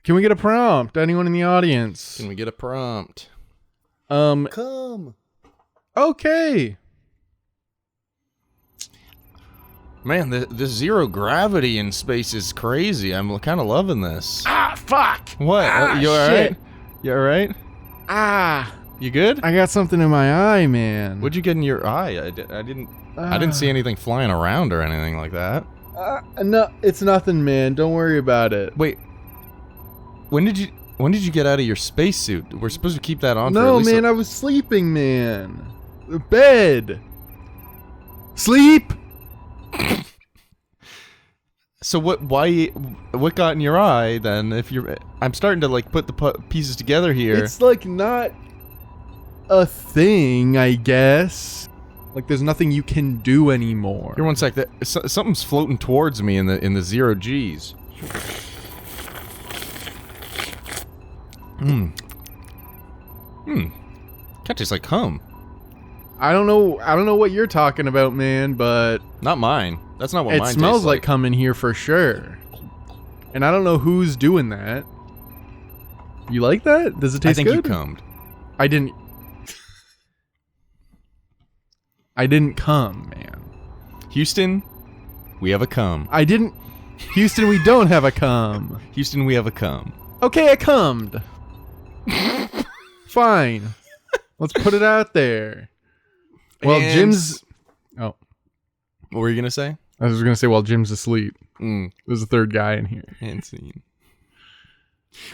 Can we get a prompt? Anyone in the audience? Can we get a prompt? Come. Okay. Man, the zero gravity in space is crazy. I'm kind of loving this. Ah, fuck. What? You alright? Shit. You alright? Ah. You good? I got something in my eye, man. What'd you get in your eye? I didn't see anything flying around or anything like that. No, it's nothing, man. Don't worry about it. Wait. When did you get out of your spacesuit? We're supposed to keep that on for at No, least man, I was sleeping, man. The bed. Sleep. So what got in your eye then? I'm starting to like put the pieces together here. It's like not a thing, I guess. Like there's nothing you can do anymore. Here, one sec. Something's floating towards me in the zero G's. Kind of tastes like cum. I don't know what you're talking about, man, but Not mine. That's not what mine it tastes smells like cum in here for sure. And I don't know who's doing that. You like that? Does it taste good? I think you cummed. I didn't cum, man. Houston, we have a cum. Houston, we don't have a cum. Houston, we have a cum. Okay, I cummed. Fine. Let's put it out there. Well, And- Jim's... Oh, What were you gonna say? I was going to say, while Jim's asleep. There's a third guy in here. And scene.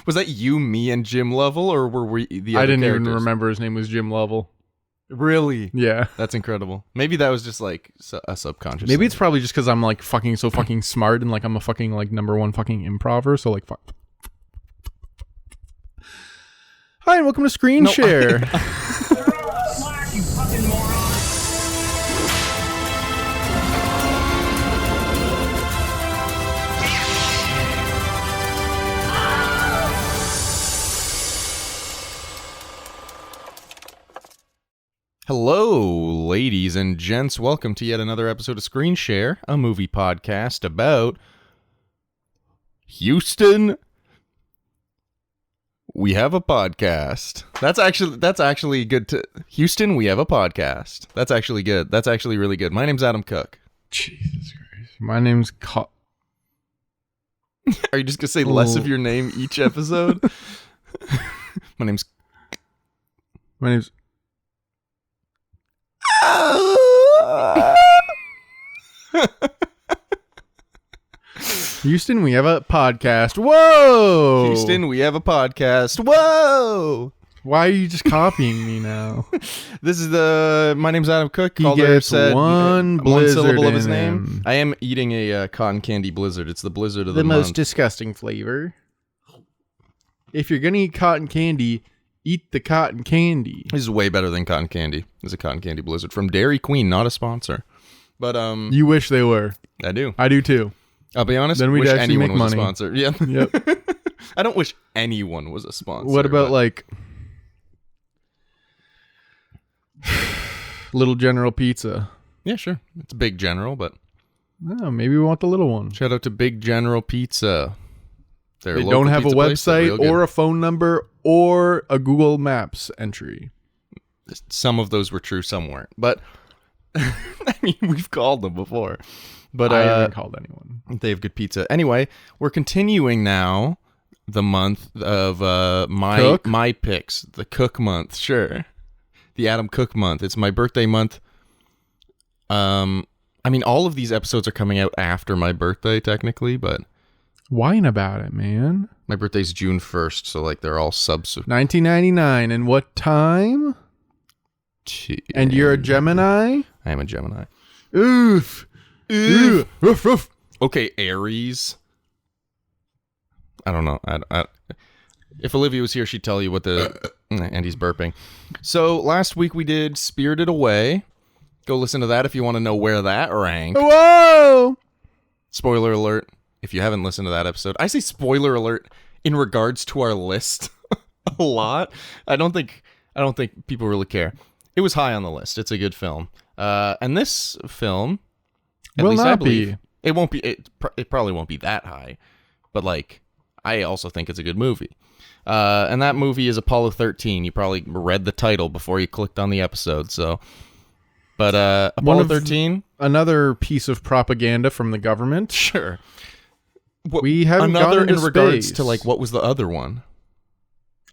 Was that you, me, and Jim Lovell, or were we the other I didn't characters? even remember his name was Jim Lovell. Really? Yeah. That's incredible. Maybe that was just like a subconscious. Maybe thing. it's probably just because I'm like fucking so fucking smart and like I'm a fucking like #1 fucking improver. So like fuck. Hi and welcome to Screen Share. Slack, you fucking moron! Hello, ladies and gents. Welcome to yet another episode of Screen Share, a movie podcast about Houston. We have a podcast. That's actually good to Houston. We have a podcast. That's actually good. That's actually really good. My name's Adam Cook. Jesus Christ. My name's Are you just gonna say less of your name each episode? My name's Houston, we have a podcast. Whoa! Houston. We have a podcast. Whoa! Why are you just copying me now? This is my name's Adam Cook. He Calder gets said one blizzard syllable of his in name. him. I am eating a cotton candy blizzard. It's the blizzard of the The most month. disgusting flavor. If you're gonna eat cotton candy, eat the cotton candy. This is way better than cotton candy. This is a cotton candy blizzard from Dairy Queen, not a sponsor. But You wish they were. I do. I do too. I'll be honest. Then we'd wish actually anyone make was money. a sponsor. Yeah. Yep. I don't wish anyone was a sponsor. What about but- like Little General Pizza? Yeah, sure. It's Big General, but Oh, maybe we want the little one. shout out to Big General Pizza. They're They local don't have a pizza place. They're website real good. or a phone number or a Google Maps entry. Some of those were true, some weren't. But I mean, we've called them before. But I haven't called anyone. they have good pizza. Anyway, we're continuing now the month of my picks, the Cook month. Sure, the Adam Cook month. It's my birthday month. I mean, all of these episodes are coming out after my birthday, technically, but Whine about it, man. my birthday's June 1st, so like they're all 1999, and what time? And you're a Gemini? I am a Gemini. Oof. Oof. Oof, oof. Okay, Aries. I don't know. If Olivia was here, she'd tell you what and he's burping. So last week we did Spirited Away. Go listen to that if you want to know where that ranked. Whoa! Spoiler alert. If you haven't listened to that episode, I say spoiler alert in regards to our list a lot. I don't think people really care. It was high on the list. It's a good film. And this film, at Will least not I believe, be. it won't be. It probably won't be that high, but like I also think it's a good movie. And that movie is Apollo 13. You probably read the title before you clicked on the episode. So, but Apollo 13, another piece of propaganda from the government. Sure. We haven't another gone into in regards space. to like what was the other one?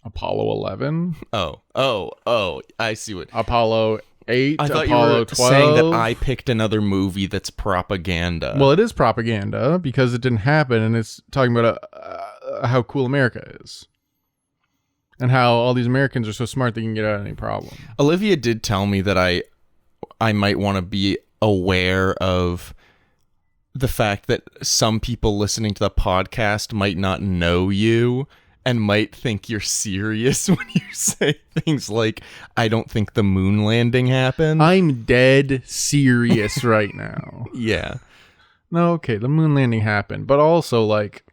Apollo 11. Oh! I see what. Apollo 8. I thought Apollo you were 12. saying that I picked another movie that's propaganda. Well, it is propaganda because it didn't happen, and it's talking about how cool America is. And how all these Americans are so smart they can get out of any problem. Olivia did tell me that I might want to be aware of the fact that some people listening to the podcast might not know you and might think you're serious when you say things like, I don't think the moon landing happened. I'm dead serious right now. Yeah. No, okay, the moon landing happened, but also, like,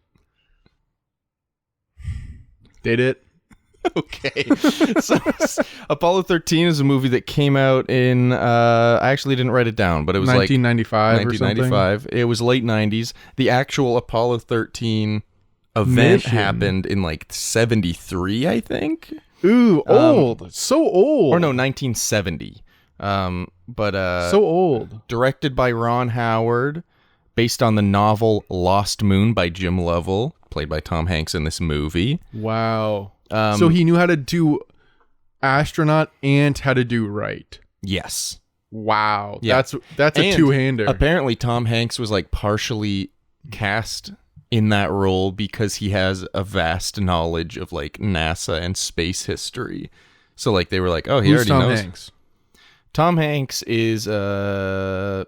did it? Okay. So Apollo 13 is a movie that came out in I actually didn't write it down, but it was 1995 like 1995. It was late 90s. The actual Apollo 13 event happened in like 73, I think. Ooh, old. So old. Or no, 1970. So old. Directed by Ron Howard, based on the novel Lost Moon by Jim Lovell, played by Tom Hanks in this movie. Wow. So he knew how to do astronaut and how to do right. Yes. Wow. Yeah. That's a two-hander. Apparently Tom Hanks was like partially cast in that role because he has a vast knowledge of like NASA and space history. So like they were like, oh, he Who's already Tom knows. Hanks? Tom Hanks is I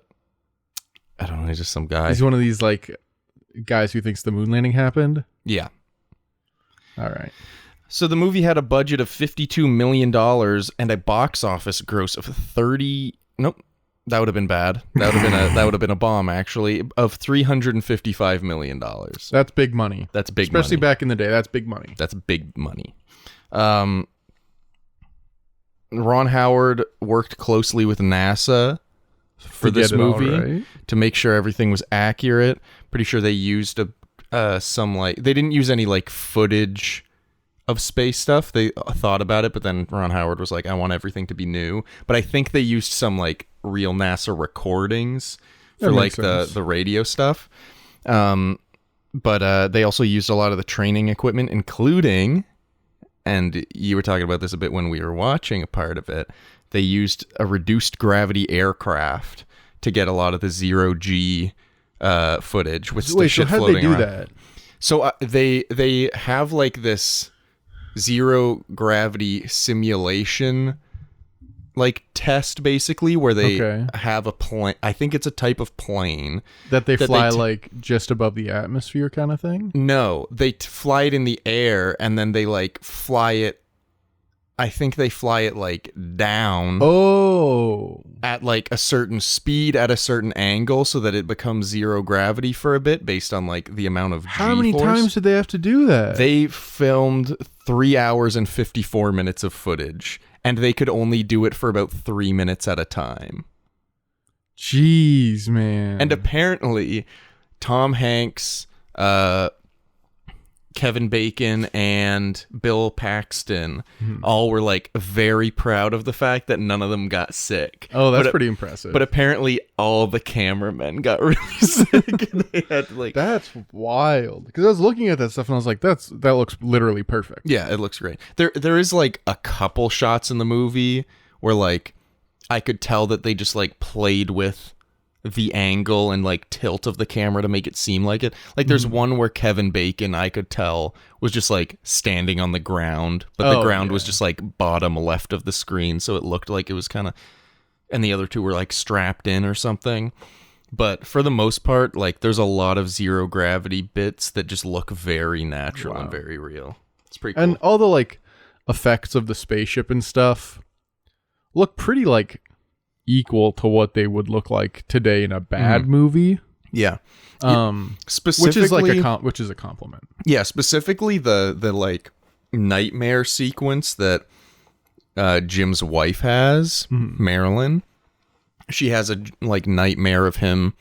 don't know, he's just some guy. He's one of these like guys who thinks the moon landing happened. Yeah. All right. So the movie had a budget of $52 million and a box office gross of 30. Nope, that would have been bad. That would have been a bomb actually, of $355 million. That's big money. That's big, especially money. back in the day. That's big money. That's big money. Ron Howard worked closely with NASA for this movie to make sure everything was accurate. Pretty sure they used some like they didn't use any like footage of space stuff. They thought about it, but then Ron Howard was like, I want everything to be new. But I think they used some like real NASA recordings for like the radio stuff. But they also used a lot of the training equipment, including, and you were talking about this a bit when we were watching a part of it, they used a reduced gravity aircraft to get a lot of the zero-G footage with the shit floating around. That? So they have like this zero gravity simulation like test basically where they have a plane. I think it's a type of plane that they fly like just above the atmosphere kind of thing. No, they fly it in the air and then they like fly it. I think they fly it like down. Oh, at like a certain speed at a certain angle so that it becomes zero gravity for a bit based on like the amount of How many times did they have to do that? They filmed 3 hours and 54 minutes of footage and they could only do it for about 3 minutes at a time. Jeez, man. And apparently Tom Hanks, Kevin Bacon and Bill Paxton all were like very proud of the fact that none of them got sick. Oh, that's pretty impressive. But apparently all the cameramen got really sick. And they had to, like, that's wild. Because I was looking at that stuff and I was like, that looks literally perfect. Yeah, it looks great. There is like a couple shots in the movie where like I could tell that they just like played with the angle and like tilt of the camera to make it seem like it. Like there's one where Kevin Bacon, I could tell, was just like standing on the ground, but the ground was just like bottom left of the screen, so it looked like it was kind of, and the other two were like strapped in or something. But for the most part, like there's a lot of zero gravity bits that just look very natural and very real. It's pretty cool. And all the like effects of the spaceship and stuff look pretty like equal to what they would look like today in a bad movie. Yeah. Specifically, which is a compliment. Yeah, specifically the like nightmare sequence that Jim's wife has, Marilyn. She has a like nightmare of him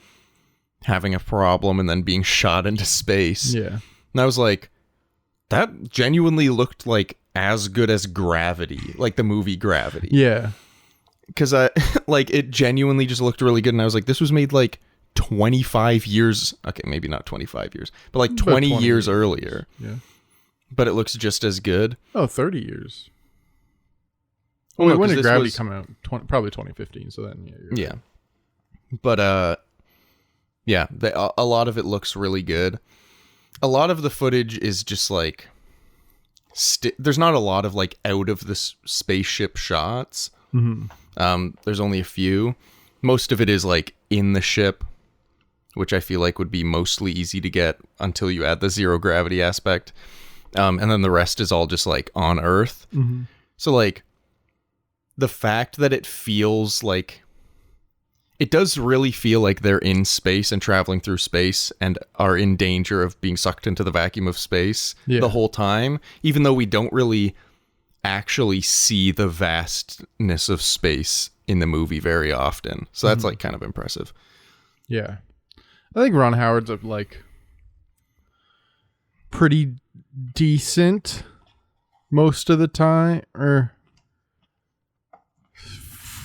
having a problem and then being shot into space. Yeah. And I was like, That genuinely looked like as good as Gravity, like the movie Gravity. Yeah. Because like it genuinely just looked really good, and I was like, this was made like 25 years. Okay, maybe not 25 years, but like 20 years earlier. Yeah. But it looks just as good. Oh, 30 years. Oh, Wait, no, when 'cause did this Gravity was- come out? Probably 2015. So then, yeah. Yeah. But yeah, a lot of it looks really good. A lot of the footage is just like there's not a lot of like out of the spaceship shots. There's only a few. Most of it is like in the ship, which I feel like would be mostly easy to get until you add the zero gravity aspect. And then the rest is all just like on Earth. So like the fact that it feels like it does really feel like they're in space and traveling through space and are in danger of being sucked into the vacuum of space the whole time, even though we don't really actually see the vastness of space in the movie very often. So that's like kind of impressive. Yeah. I think Ron Howard's like pretty decent most of the time, or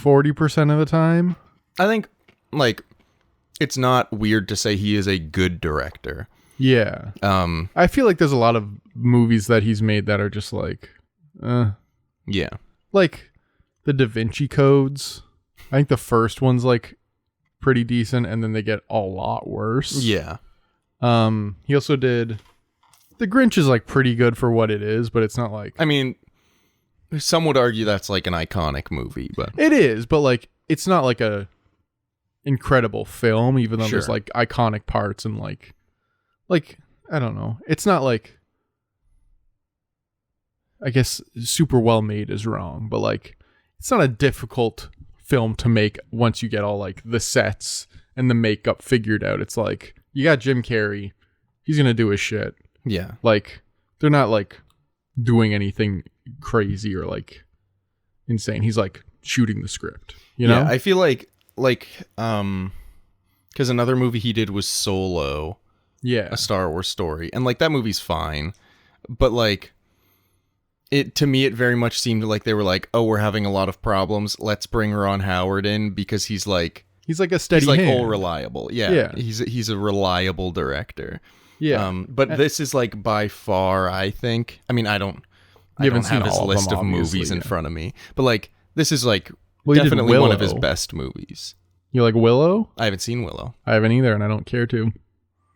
40% of the time. I think, like, it's not weird to say he is a good director. Yeah. I feel like there's a lot of movies that he's made that are just like, yeah. Like the Da Vinci Codes. I think the first one's like pretty decent, and then they get a lot worse. Yeah. He also did The Grinch is like pretty good for what it is, but it's not like, I mean, some would argue that's like an iconic movie, but it is, but like it's not like a incredible film, even though Sure. there's like iconic parts and like I don't know. It's not like, I guess super well made is wrong, but like it's not a difficult film to make once you get all like the sets and the makeup figured out. It's like you got Jim Carrey, he's gonna do his shit. yeah. Like they're not like doing anything crazy or like insane. He's like shooting the script, you know? Yeah, I feel like because another movie he did was Solo, Yeah. a Star Wars story, and like that movie's fine, but like it, to me, it very much seemed like they were like, oh, we're having a lot of problems, let's bring Ron Howard in because he's like a steady he's like hand. all reliable. Yeah. He's a reliable director. Yeah. But this is like by far, I think, I mean, I don't haven't seen have his all of list them, of movies obviously, in yeah. front of me, but like this is like Well, he did definitely one of his Willow. best movies. You like Willow? I haven't seen Willow. I haven't either, and I don't care to.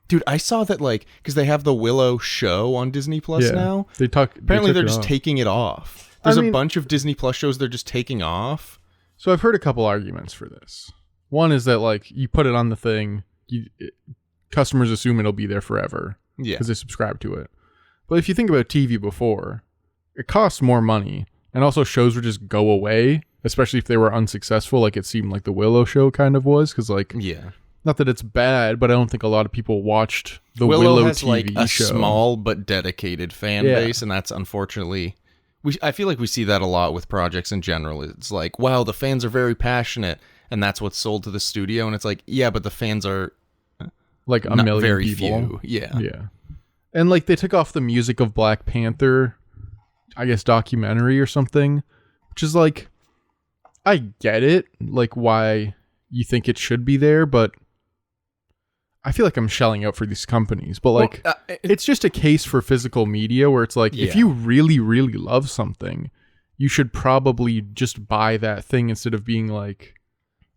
Dude, I saw that like because they have the Willow show on Disney Plus Yeah. now. Apparently Apparently, they're just taking. taking it off. There's I a mean- bunch of Disney Plus shows they're just taking off. So I've heard a couple arguments for this. One is that like you put it on the thing, customers assume it'll be there forever Yeah, because they subscribe to it. But if you think about TV before, it costs more money, and also shows would just go away, especially if they were unsuccessful. Like it seemed like the Willow show kind of was, because like yeah. not that it's bad, but I don't think a lot of people watched the Willow Willow has TV like a show. small but dedicated fan Yeah. base, and that's unfortunately. I feel like we see that a lot with projects in general. It's like, wow, the fans are very passionate, and that's what's sold to the studio. And it's like, yeah, but the fans are like a not million very people. few. Yeah. Yeah. And like they took off the music of Black Panther, I guess documentary or something, which is like, I get it, like why you think it should be there, but I feel like I'm shelling out for these companies. But like, Well, it's just a case for physical media where it's like, if Yeah. you really, really love something, you should probably just buy that thing instead of being like,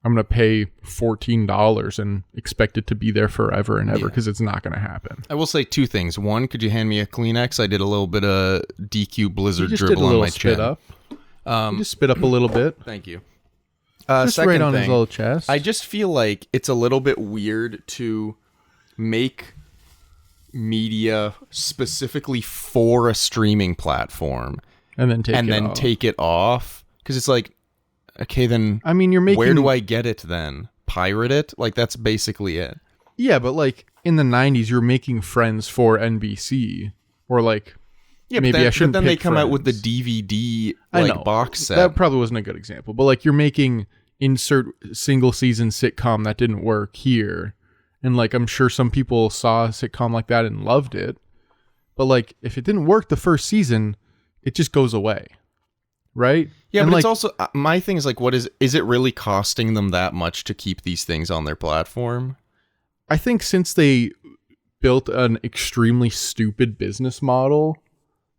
I'm going to pay $14 and expect it to be there forever and ever, Yeah. because it's not going to happen. I will say two things. One, could you hand me a Kleenex? I did a little bit of DQ Blizzard You just dribble did a on little my spit chin. up. You just spit up a little bit. Thank you. Just Second right on thing, his little chest. I just feel like it's a little bit weird to make media specifically for a streaming platform and then take and it then off. take it off, because it's like, okay, then I mean, you're making. where do I get it then? Pirate it? Like that's basically it. Yeah, but like in the 90s, you're making Friends for NBC, or like. Yeah, Maybe but then, I shouldn't but then they pick come out with the Friends. DVD I like know. box set. That probably wasn't a good example, but like you're making insert single season sitcom that didn't work here, and like I'm sure some people saw a sitcom like that and loved it, But like, if it didn't work the first season, it just goes away, right? Yeah, and but like, it's also my thing is like, what is it really costing them that much to keep these things on their platform? I think since they built an extremely stupid business model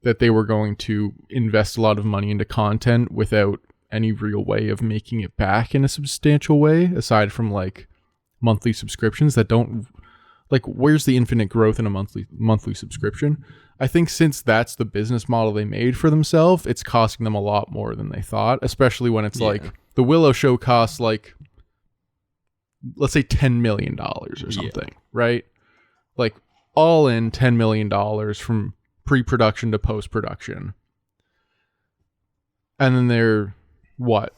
that they were going to invest a lot of money into content without any real way of making it back in a substantial way, aside from like monthly subscriptions that don't, like, where's the infinite growth in a monthly subscription? I think since that's the business model they made for themselves, it's costing them a lot more than they thought, especially when it's like the Willow show costs like, let's say $10 million or something, right? Like all in $10 million from pre-production to post-production. And then they're what?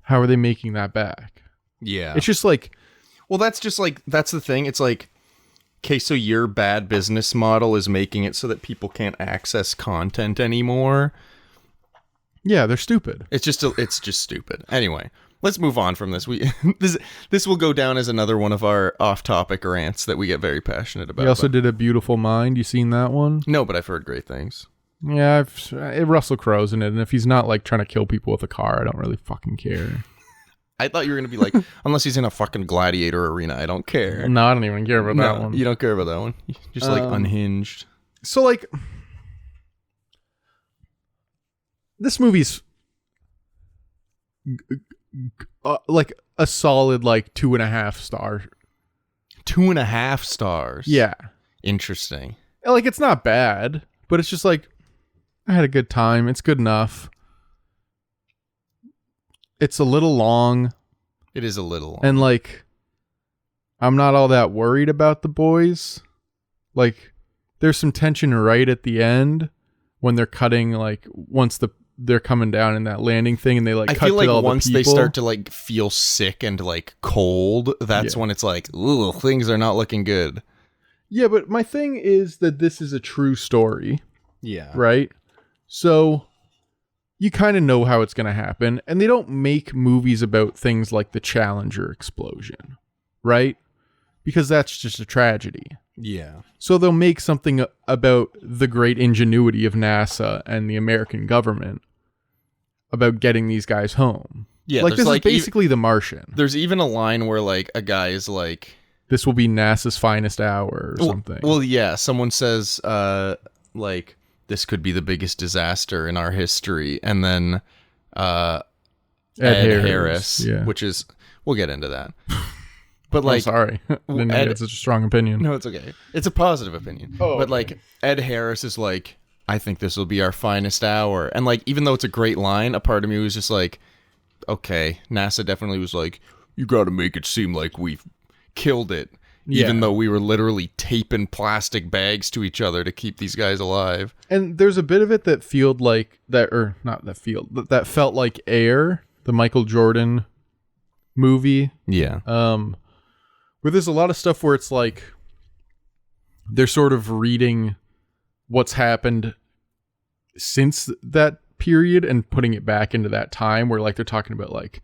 How are they making that back? Yeah. It's just like, well, that's the thing. It's like, okay, so your bad business model is making it so that people can't access content anymore. yeah, they're stupid. It's just stupid. Anyway, let's move on from this. This will go down as another one of our off-topic rants that we get very passionate about. We also did A Beautiful Mind. You seen that one? No, but I've heard great things. Yeah, Russell Crowe's in it, and if he's not like trying to kill people with a car, I don't really fucking care. I thought you were gonna be like, unless he's in a fucking gladiator arena, I don't care. No, I don't even care about that one. You don't care about that one. You're just like unhinged. So like, this movie's like a solid like 2.5 star. 2.5 stars. Yeah, Interesting. like it's not bad, but it's just like I had a good time. It's good enough. It's a little long. It is a little long. And like, I'm not all that worried about the boys. Like, there's some tension right at the end when they're cutting, like, once they're coming down in that landing thing, and they like cut I feel like to all once the they people. start to like feel sick and like cold, that's when it's like, ooh, things are not looking good. Yeah, but my thing is that this is a true story, Yeah. right? So you kind of know how it's going to happen, and they don't make movies about things like the Challenger explosion, right? Because that's just a tragedy. Yeah. So they'll make something about the great ingenuity of NASA and the American government about getting these guys home. Yeah. Like, this is basically The Martian. There's even a line where like a guy is like, This will be NASA's finest hour or something. Well, yeah. Someone says, like, this could be the biggest disaster in our history. And then Ed Harris, yeah. which is, we'll get into that. But like, sorry. I didn't know you had such a strong opinion. no, it's okay. It's a positive opinion. But like, Ed Harris is like, I think this will be our finest hour. And like, even though it's a great line, a part of me was just like, okay, NASA definitely was like, you got to make it seem like we've killed it. Even though we were literally taping plastic bags to each other to keep these guys alive. And there's a bit of it that felt like that felt like Air, the Michael Jordan movie. Yeah. Where there's a lot of stuff where it's like they're sort of reading what's happened since that period and putting it back into that time, where like they're talking about like,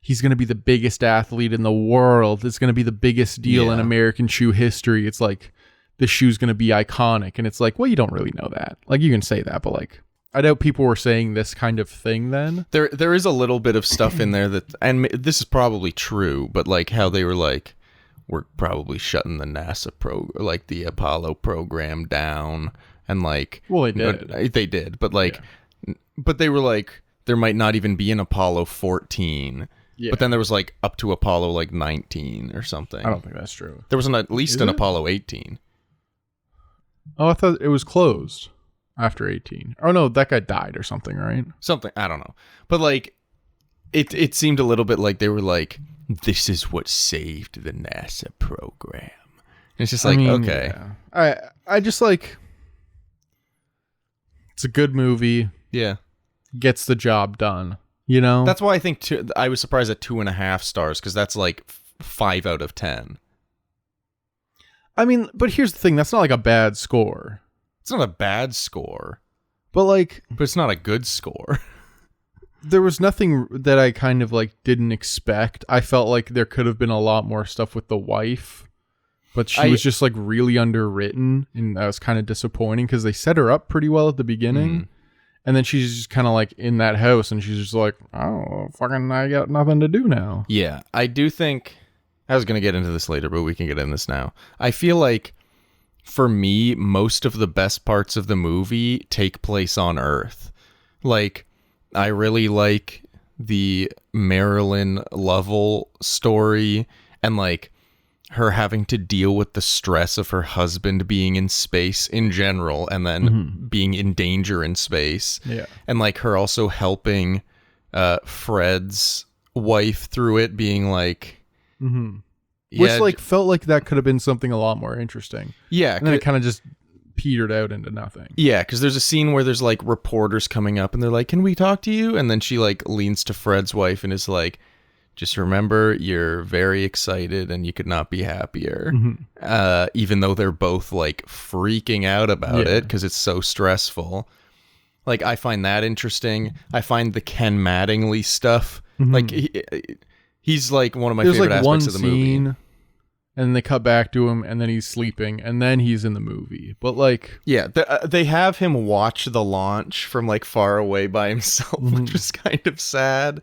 he's going to be the biggest athlete in the world. It's going to be the biggest deal in American shoe history. It's like, this shoe's going to be iconic. And it's like, well, you don't really know that. Like, you can say that, but like, I doubt people were saying this kind of thing then. There is a little bit of stuff in there that, and this is probably true, but like how they were like, we're probably shutting the NASA like the Apollo program down. And like, well, they did. But like, but they were like, there might not even be an Apollo 14. Yeah. But then there was like up to Apollo like 19 or something. I don't think that's true. There was at least an Apollo 18. Oh, I thought it was closed after 18. Oh no, that guy died or something, right? Something, I don't know. But like, it seemed a little bit like they were like, this is what saved the NASA program. And it's just like, okay. Yeah. I just like, it's a good movie. Yeah. Gets the job done. You know? That's why I think I was surprised at 2.5 stars, because that's like 5 out of 10. I mean, but here's the thing. That's not like a bad score. It's not a bad score. But it's not a good score. There was nothing that I kind of like didn't expect. I felt like there could have been a lot more stuff with the wife. But she was just like really underwritten, and that was kind of disappointing because they set her up pretty well at the beginning. And then she's just kind of like in that house, and she's just like, oh, fucking, I got nothing to do now. Yeah, I do think, I was going to get into this later, but we can get into this now. I feel like, for me, most of the best parts of the movie take place on Earth. Like, I really like the Marilyn Lovell story, and like, her having to deal with the stress of her husband being in space in general and then being in danger in space. Yeah. And like her also helping Fred's wife through it, being like... Which like felt like that could have been something a lot more interesting. Yeah. And then it kind of just petered out into nothing. Yeah, because there's a scene where there's like reporters coming up and they're like, can we talk to you? And then she like leans to Fred's wife and is like, just remember, you're very excited and you could not be happier. Even though they're both like freaking out about it because it's so stressful. Like, I find that interesting. I find the Ken Mattingly stuff, like he's like one of my favorite aspects of the movie. And then they cut back to him, and then he's sleeping, and then he's in the movie. But like, yeah, they have him watch the launch from like far away by himself, which is kind of sad.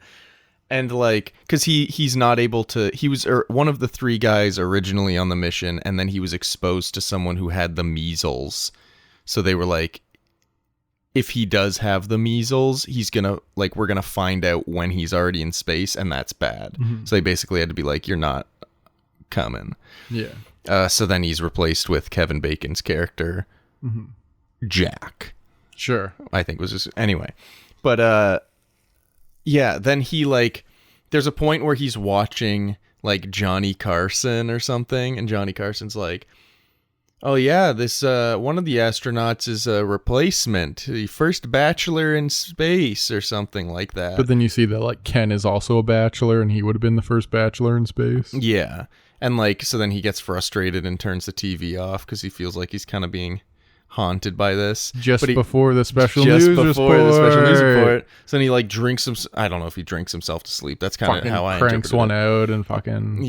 And like, because he's not able to, he was one of the 3 guys originally on the mission, and then he was exposed to someone who had the measles. So they were like, if he does have the measles, he's gonna, like, we're gonna find out when he's already in space, and that's bad. So they basically had to be like, you're not coming. Yeah. So then he's replaced with Kevin Bacon's character, Jack. Sure. I think was his, anyway. But, yeah, then he, like, there's a point where he's watching, like, Johnny Carson or something, and Johnny Carson's like, oh, yeah, this, one of the astronauts is a replacement, the first bachelor in space, or something like that. But then you see that, like, Ken is also a bachelor, and he would have been the first bachelor in space. Yeah, and, like, so then he gets frustrated and turns the TV off, because he feels like he's kind of being haunted by this before the special news report. So then he like drinks him. I don't know if he drinks himself to sleep. That's kind of how I cranks one out and fucking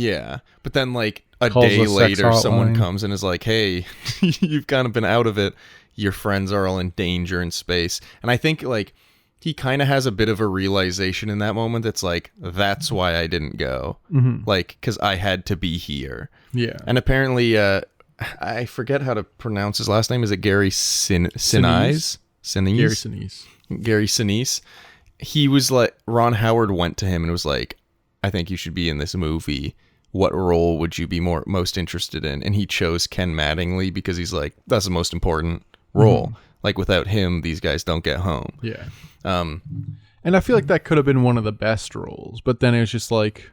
But then like a day later, someone comes and is like, "Hey, you've kind of been out of it. Your friends are all in danger in space." And I think like he kind of has a bit of a realization in that moment. That's like, that's why I didn't go. Like, because I had to be here. Yeah. And apparently, I forget how to pronounce his last name. Is it Gary Sinise? Gary Sinise. He was like, Ron Howard went to him and was like, I think you should be in this movie. What role would you be most interested in? And he chose Ken Mattingly because he's like, that's the most important role. Like, without him, these guys don't get home. Yeah. And I feel like that could have been one of the best roles, but then it was just like,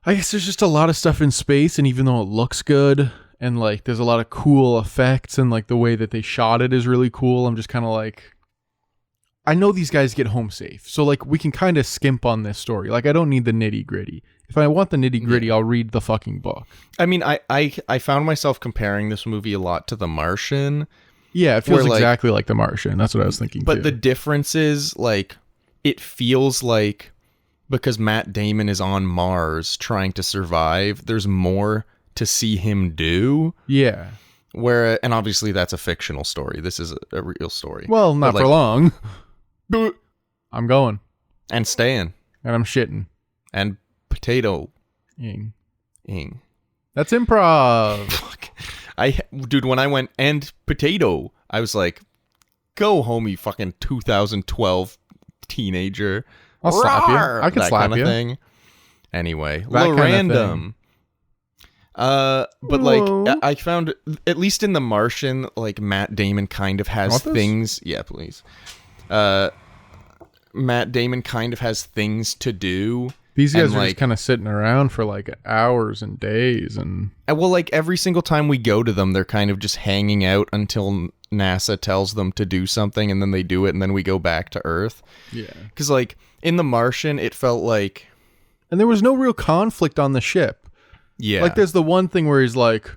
I guess there's just a lot of stuff in space, and even though it looks good and like there's a lot of cool effects and like the way that they shot it is really cool, I'm just kind of like, I know these guys get home safe, so like we can kind of skimp on this story. Like, I don't need the nitty gritty. If I want the nitty gritty, I'll read the fucking book. I mean, I found myself comparing this movie a lot to The Martian. Yeah, it feels exactly like The Martian. That's what I was thinking. But the difference is like, it feels like, because Matt Damon is on Mars trying to survive, there's more to see him do. Yeah. And obviously that's a fictional story. This is a real story. Well, not for long. I'm going. And staying. And I'm shitting. And potato. Ing. That's improv. Fuck. Dude, when I went and potato, I was like, go home, you fucking 2012 teenager. I'll slap you. I can slap you. Thing. Anyway, random. But like, I found, at least in The Martian, like Matt Damon kind of has things. Yeah, please. Matt Damon kind of has things to do. These guys are just kind of sitting around for like hours and days, and well, like every single time we go to them, they're kind of just hanging out until NASA tells them to do something, and then they do it, and then we go back to Earth. Yeah, because like in The Martian, it felt like, and there was no real conflict on the ship. Yeah, like there's the one thing where he's like,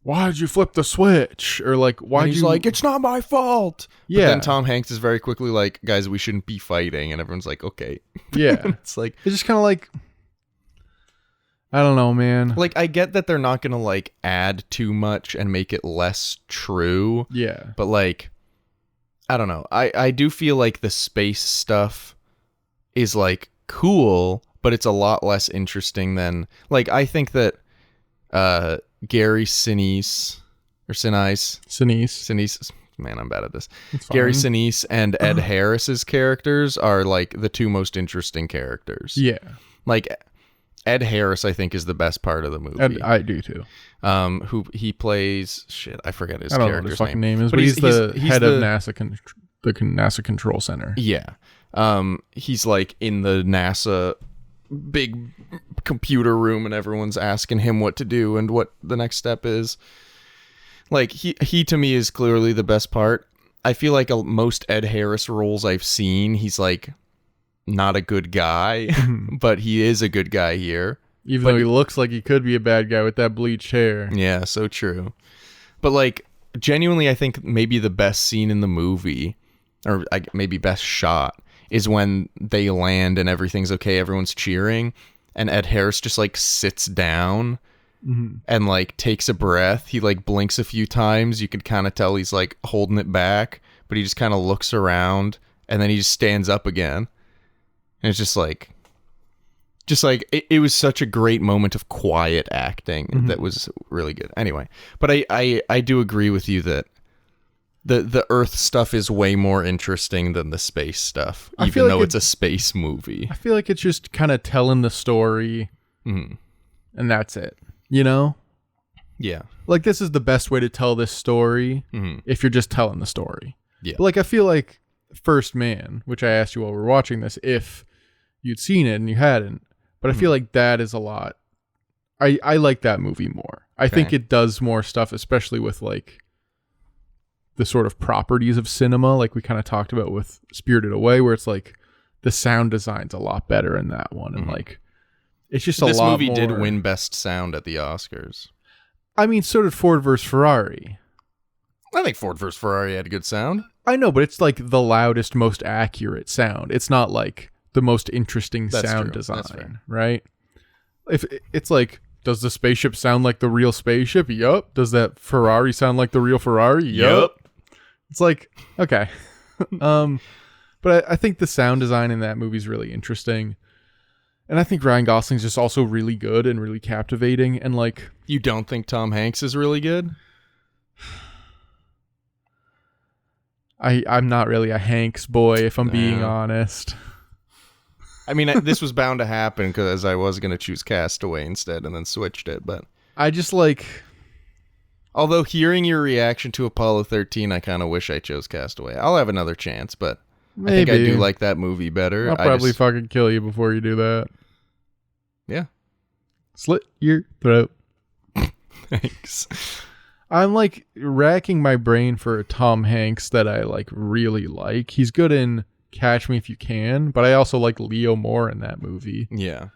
why did you flip the switch? Or like, why he's like, it's not my fault. Yeah. But then Tom Hanks is very quickly like, guys, we shouldn't be fighting. And everyone's like, okay. Yeah. It's like, it's just kind of like, I don't know, man. Like, I get that they're not gonna like add too much and make it less true. Yeah. But like, I don't know. I do feel like the space stuff is like cool, but it's a lot less interesting than like I think that Gary Sinise or Sinise, man, I'm bad at this. Gary Sinise and Ed Harris's characters are like the two most interesting characters. Yeah. Like Ed Harris, I think, is the best part of the movie. I do too. Who he plays? Shit, I forget his I don't know what character's his fucking name. name is, but he's the head of NASA, the NASA Control Center. Yeah. He's like in the NASA big computer room, and everyone's asking him what to do and what the next step is. Like he to me is clearly the best part. I feel like most Ed Harris roles I've seen, he's like not a good guy, but he is a good guy here. Even though he looks like he could be a bad guy with that bleached hair. Yeah, so true. But like genuinely, I think maybe the best scene in the movie, or maybe best shot, is when they land and everything's okay, everyone's cheering, and Ed Harris just like sits down and like takes a breath. He like blinks a few times. You can kind of tell he's like holding it back, but he just kind of looks around, and then he just stands up again. And it's just like it was such a great moment of quiet acting that was really good. Anyway, but I do agree with you that the Earth stuff is way more interesting than the space stuff, even though it's a space movie. I feel like it's just kind of telling the story, and that's it. You know? Yeah. Like, this is the best way to tell this story if you're just telling the story. Yeah. But like, I feel like First Man, which I asked you while we were watching this, if you'd seen it and you hadn't, but I feel like that is a lot. I like that movie more. I think it does more stuff, especially with like the sort of properties of cinema, like we kind of talked about with Spirited Away, where it's like the sound design's a lot better in that one, and like it's just this a lot movie more. did win Best Sound at the Oscars. I mean, so did Ford vs. Ferrari. I think Ford vs. Ferrari had a good sound. I know, but it's like the loudest, most accurate sound. It's not like the most interesting sound design, right? If it's like, does the spaceship sound like the real spaceship? Yup. Does that Ferrari sound like the real Ferrari? Yup. It's like, okay. But I think the sound design in that movie is really interesting. And I think Ryan Gosling's just also really good and really captivating. And like, you don't think Tom Hanks is really good? I'm not really a Hanks boy, if I'm being honest. I mean, this was bound to happen because I was going to choose Castaway instead and then switched it. But I just like... Although hearing your reaction to Apollo 13, I kind of wish I chose Castaway. I'll have another chance, but maybe. I think I do like that movie better. I'll probably fucking kill you before you do that. Yeah. Slit your throat. Thanks. I'm like racking my brain for a Tom Hanks that I like really like. He's good in Catch Me If You Can, but I also like Leo more in that movie. Yeah.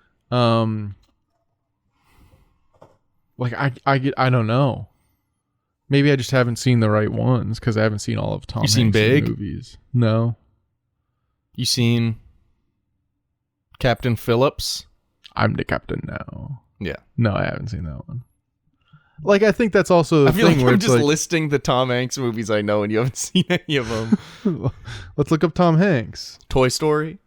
Like I don't know. Maybe I just haven't seen the right ones because I haven't seen all of Tom Hanks' Big? movies. No. You seen Captain Phillips? I'm the captain now. Yeah. No, I haven't seen that one. Like, I think that's also the thing like where I'm it's just like, listing the Tom Hanks movies I know and you haven't seen any of them. Let's look up Tom Hanks. Toy Story?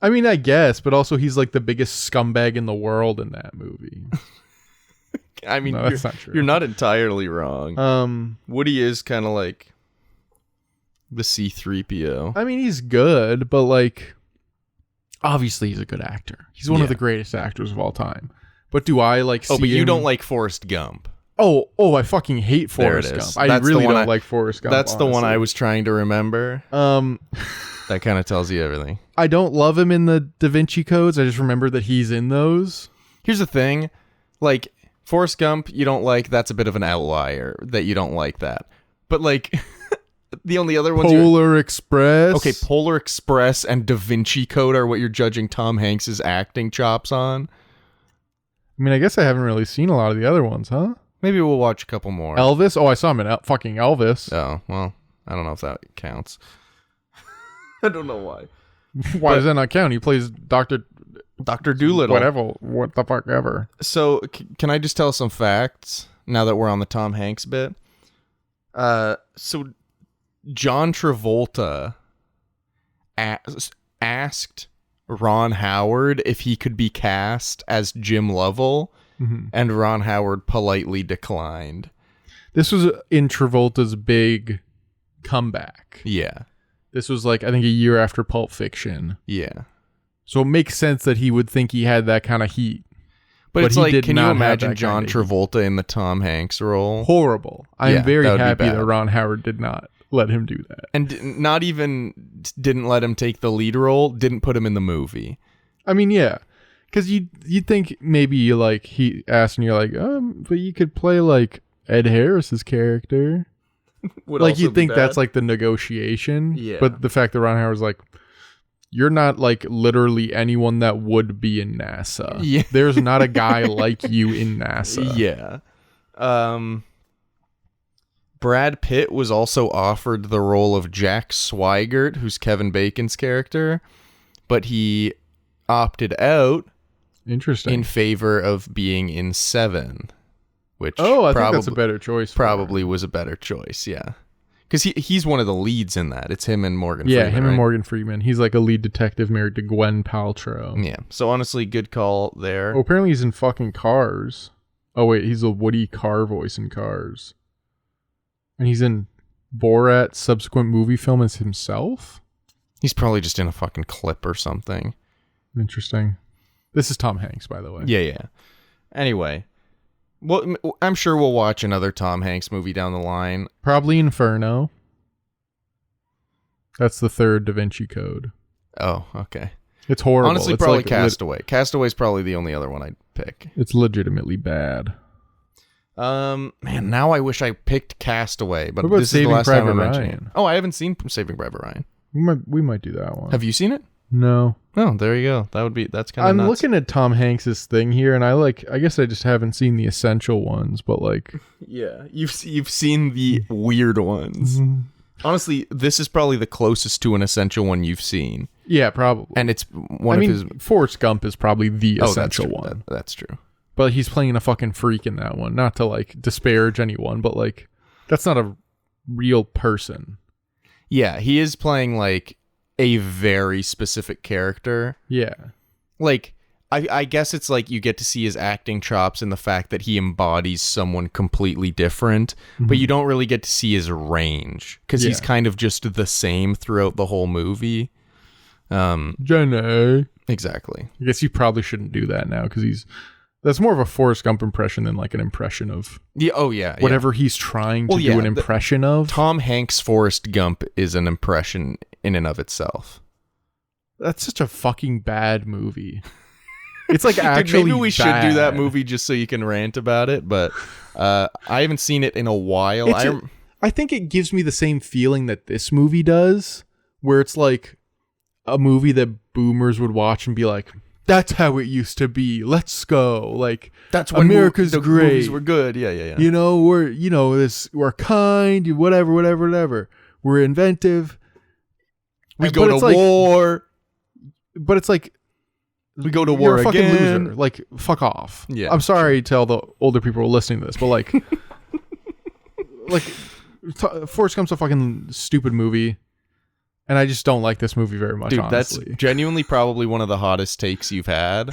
I mean, I guess, but also he's like the biggest scumbag in the world in that movie. I mean, no, that's not true. You're not entirely wrong. Woody is kind of like the C-3PO. I mean, he's good, but like, obviously he's a good actor. He's one of the greatest actors of all time. But do I like see but you him... don't like Forrest Gump. Oh, I fucking hate Forrest Gump. I really don't like Forrest Gump. That's honestly. the one I was trying to remember. That kind of tells you everything. I don't love him in the Da Vinci Codes. I just remember that he's in those. Here's the thing. Like, Forrest Gump, you don't like, that's a bit of an outlier that you don't like that. But like, the only other ones... Polar Express. Okay, Polar Express and Da Vinci Code are what you're judging Tom Hanks' acting chops on. I mean, I guess I haven't really seen a lot of the other ones, huh? Maybe we'll watch a couple more. Elvis? Oh, I saw him in fucking Elvis. Oh, well, I don't know if that counts. I don't know why. Why does that not count? He plays Dr. Dr. Doolittle. Whatever. What the fuck ever. So, can I just tell some facts now that we're on the Tom Hanks bit? So John Travolta asked Ron Howard if he could be cast as Jim Lovell, and Ron Howard politely declined. This was in Travolta's big comeback. Yeah. This was like, I think, a year after Pulp Fiction. Yeah. So it makes sense that he would think he had that kind of heat. But it's he like, did can you not have imagine that John kind of Travolta in the Tom Hanks role? Horrible. I'm Yeah, very that would be happy bad. that Ron Howard did not let him do that. And not even didn't let him take the lead role, didn't put him in the movie. I mean, yeah. Because you'd think maybe you like, he asked and you're like, but you could play like Ed Harris's character. Would Like also you be think bad. that's like the negotiation. Yeah. But the fact that Ron Howard's like, you're not like literally anyone that would be in NASA. Yeah. There's not a guy like you in NASA. Yeah. Brad Pitt was also offered the role of Jack Swigert, who's Kevin Bacon's character, but he opted out Interesting. in favor of being in Seven, which I think that's a better choice. for probably was a better choice, yeah. Because he's one of the leads in that. It's him and Morgan Yeah, Freeman, him right? and Morgan Freeman. He's like a lead detective married to Gwen Paltrow. Yeah, so honestly, good call there. Oh, apparently he's in fucking Cars. Oh, wait, he's a Woody Carr voice in Cars. And he's in Borat's subsequent movie film as himself? He's probably just in a fucking clip or something. Interesting. This is Tom Hanks, by the way. Yeah. Anyway, well, I'm sure we'll watch another Tom Hanks movie down the line. Probably Inferno. That's the third Da Vinci Code. Oh, okay. It's horrible. Honestly, It's probably like Castaway. Castaway's probably the only other one I'd pick. it's legitimately bad. Man, now I wish I picked Castaway, but What about this is the Saving last time Private I'm mentioning it. Ryan? Oh, I haven't seen Saving Private Ryan. We might do that one. Have you seen it? No. Oh, there you go. That's kind of I'm nuts. looking at Tom Hanks's thing here, and I guess I just haven't seen the essential ones, but like, Yeah, you've seen the weird ones. Honestly, this is probably the closest to an essential one you've seen, yeah, probably. and it's one of his. Forrest Gump is probably the Oh, essential that's true. one, That's true. but he's playing a fucking freak in that one. Not to like disparage anyone, but like, that's not a real person. Yeah, he is playing like a very specific character. Yeah, Like, I guess it's like you get to see his acting chops and the fact that he embodies someone completely different, but you don't really get to see his range because he's Yeah. kind of just the same throughout the whole movie. Jenny. Exactly. I guess you probably shouldn't do that now because that's more of a Forrest Gump impression than like an impression of Yeah. Oh yeah. whatever he's trying to Well, yeah, do an impression of. Tom Hanks' Forrest Gump is an impression in and of itself. That's such a fucking bad movie. It's like actually Dude, maybe we should do that bad. movie just so you can rant about it, but I haven't seen it in a while. I think it gives me the same feeling that this movie does, where it's like a movie that boomers would watch and be like, that's how it used to be. Let's go. Like, That's when America's the great. movies were good. Yeah. You know, we're kind, whatever. We're inventive. We But go to it's like- war. But it's like, We go to you're war a fucking again. loser. Like, fuck off. Yeah, I'm sorry to all the older people who are listening to this, but like, Forrest Gump's a fucking stupid movie, and I just don't like this movie very much. Dude, honestly, that's genuinely probably one of the hottest takes you've had.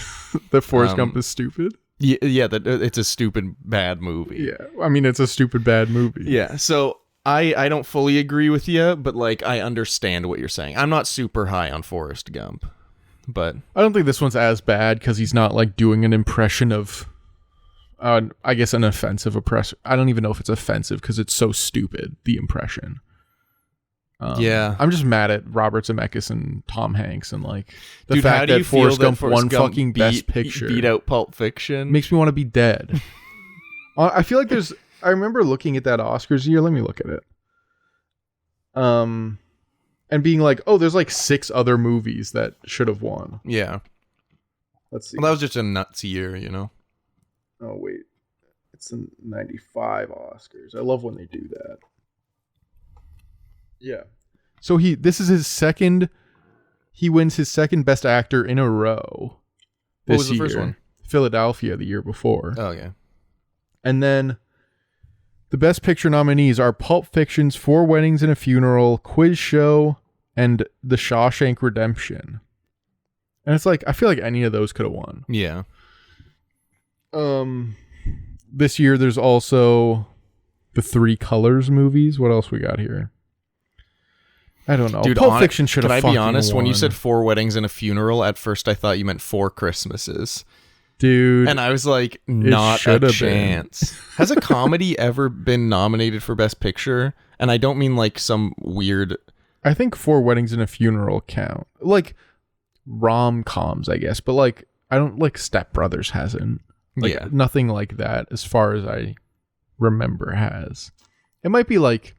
that Forrest Gump is stupid. Yeah, that it's a stupid bad movie. Yeah, I mean, it's a stupid bad movie. Yeah, so I don't fully agree with you, but like I understand what you're saying. I'm not super high on Forrest Gump, but I don't think this one's as bad because he's not like doing an impression of, I guess, an offensive oppressor. I don't even know if it's offensive because it's so stupid, the impression. Yeah. I'm just mad at Robert Zemeckis and Tom Hanks and like the dude, how fact do you that feel Forrest that Gump Forrest won Gump fucking Best Picture beat out Pulp Fiction? makes me want to be dead. I feel like there's. I remember looking at that Oscars year. Let me look at it. And being like, oh, there's like 6 other movies that should have won. Yeah. Let's see. Well, that was just a nuts year, you know. Oh wait, it's in '95 Oscars. I love when they do that. Yeah. So this is his second. He wins his second Best Actor in a row. What was the first one? Philadelphia the year before. Oh, yeah. And then the Best Picture nominees are Pulp Fiction's Four Weddings and a Funeral, Quiz Show, and The Shawshank Redemption. And it's like, I feel like any of those could have won. Yeah. This year there's also the Three Colors movies. What else we got here? I don't know. Dude, Pulp Fiction should have fucking Can I be honest? won. When you said Four Weddings and a Funeral, at first I thought you meant Four Christmases. Dude. And I was like, not a been. chance. Has a comedy ever been nominated for Best Picture? And I don't mean like some weird... I think Four Weddings and a Funeral count. Like rom-coms, I guess. But like, I don't like Step Brothers hasn't. Like, yeah. Nothing like that as far as I remember has. It might be like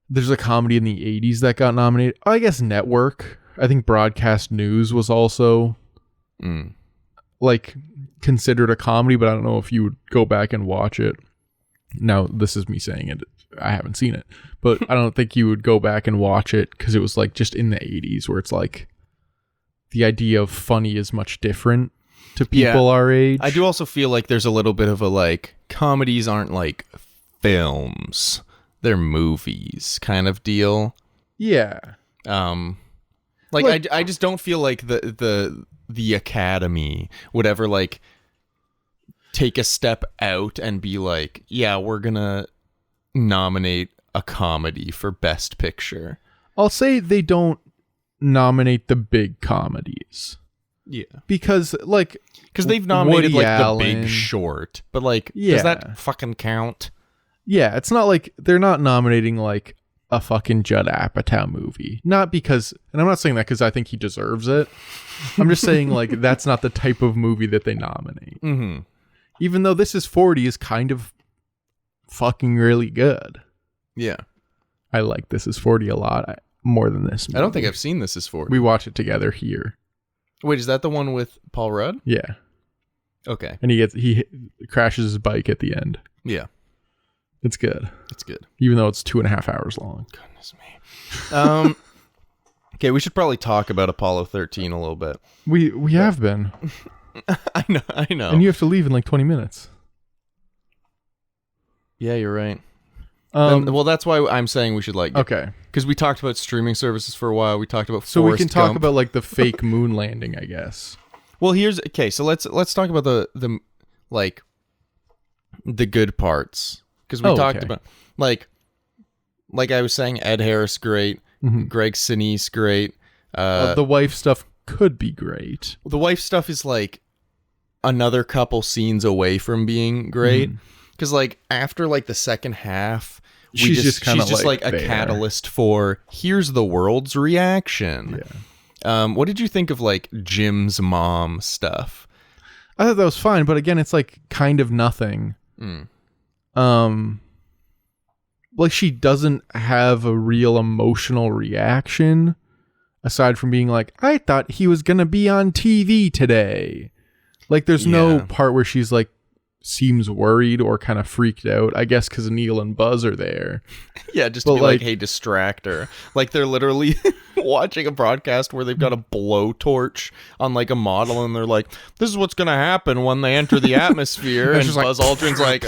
there's a comedy in the 80s that got nominated. I guess Network. I think Broadcast News was also like considered a comedy, but I don't know if you would go back and watch it. Now, this is me saying it. I haven't seen it, but I don't think you would go back and watch it because it was like just in the 80s where it's like the idea of funny is much different to people our age. I do also feel like there's a little bit of a like comedies aren't like films, they're movies kind of deal. Yeah. I just don't feel like the Academy would ever like take a step out and be like, yeah, we're gonna nominate a comedy for Best Picture. I'll say they don't nominate the big comedies. Yeah. Because they've nominated Woody like Allen. The Big Short, but like, Yeah. does that fucking count? Yeah, it's not like they're not nominating like a fucking Judd Apatow movie. Not because, and I'm not saying that because I think he deserves it. I'm just saying like that's not the type of movie that they nominate. Mm-hmm. Even though This Is 40 is kind of fucking really good. Yeah. I like This Is 40 a lot more than this movie. I don't think I've seen This Is 40. We watch it together here. Wait, is that the one with Paul Rudd? Yeah. Okay. And he crashes his bike at the end. Yeah. It's good. It's good. Even though it's 2.5 hours long. Goodness me. Okay, we should probably talk about Apollo 13 a little bit. We have been. I know. And you have to leave in like 20 minutes. Yeah, you're right. Well, that's why I'm saying we should like... Okay. Because we talked about streaming services for a while. We talked about So Forrest we can talk Gump. about like the fake moon landing, I guess. Well, so let's talk about the like the good parts, because we talked about like I was saying, Ed Harris great, Greg Sinise great. The wife stuff could be great. The wife stuff is like another couple scenes away from being great, because like after like the second half, she's just like a there. catalyst for here's the world's reaction. Yeah. What did you think of like Jim's mom stuff? I thought that was fine, but again, it's like kind of nothing. Like she doesn't have a real emotional reaction aside from being like, I thought he was gonna be on TV today. Like there's no part where she's like seems worried or kind of freaked out, I guess because Neil and Buzz are there. Yeah, just to be like, hey, distract her. Like they're literally watching a broadcast where they've got a blowtorch on like a model, and they're like, this is what's gonna happen when they enter the atmosphere. And Buzz Aldrin's like,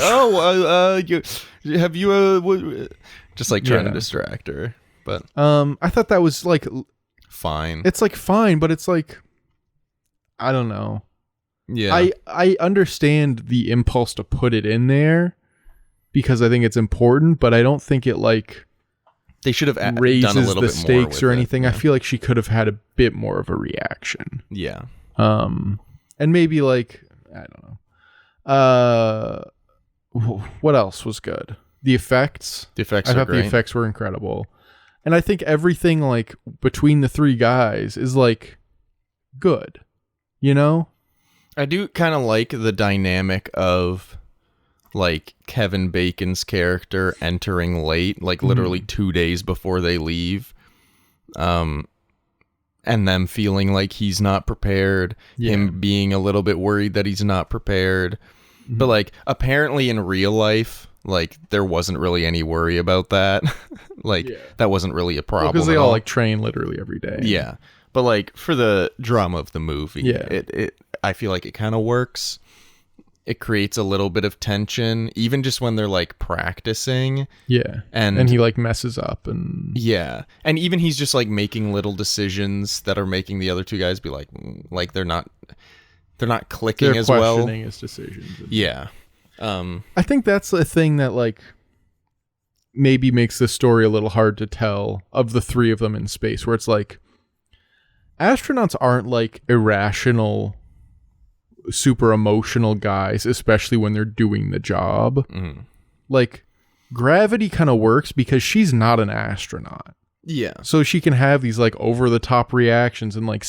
just like trying to distract her. But I thought that was like fine. It's like fine, but it's like, I don't know. Yeah, I understand the impulse to put it in there because I think it's important, but I don't think it like they should have raises done a little the bit stakes more or with anything. it. I feel like she could have had a bit more of a reaction. Yeah. And maybe like, I don't know. What else was good? The effects. The effects I are thought great. the effects were incredible. And I think everything like between the three guys is like good. You know? I do kind of like the dynamic of like Kevin Bacon's character entering late, like literally 2 days before they leave. And them feeling like he's not prepared, him being a little bit worried that he's not prepared. But like apparently in real life, like there wasn't really any worry about that. Like that wasn't really a problem. Because they all like train literally every day. Yeah. But like for the drama of the movie, Yeah. it I feel like it kind of works. It creates a little bit of tension, even just when they're like practicing. Yeah. And he like messes up and yeah. And even he's just like making little decisions that are making the other two guys be like they're not clicking as well. They're questioning his decisions. Yeah. I think that's the thing that like maybe makes the story a little hard to tell of the three of them in space, where it's like astronauts aren't like irrational, super emotional guys, especially when they're doing the job. Like Gravity kind of works because she's not an astronaut. Yeah. So she can have these like over the top reactions and like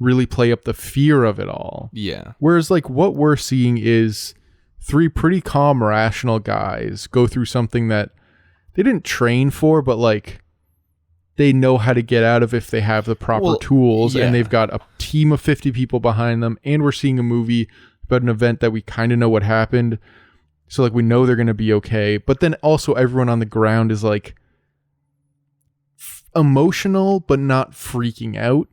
really play up the fear of it all. Yeah. Whereas like what we're seeing is three pretty calm, rational guys go through something that they didn't train for, but like they know how to get out of if they have the proper tools, and they've got a team of 50 people behind them, and we're seeing a movie about an event that we kind of know what happened. So like we know they're going to be okay, but then also everyone on the ground is like emotional but not freaking out,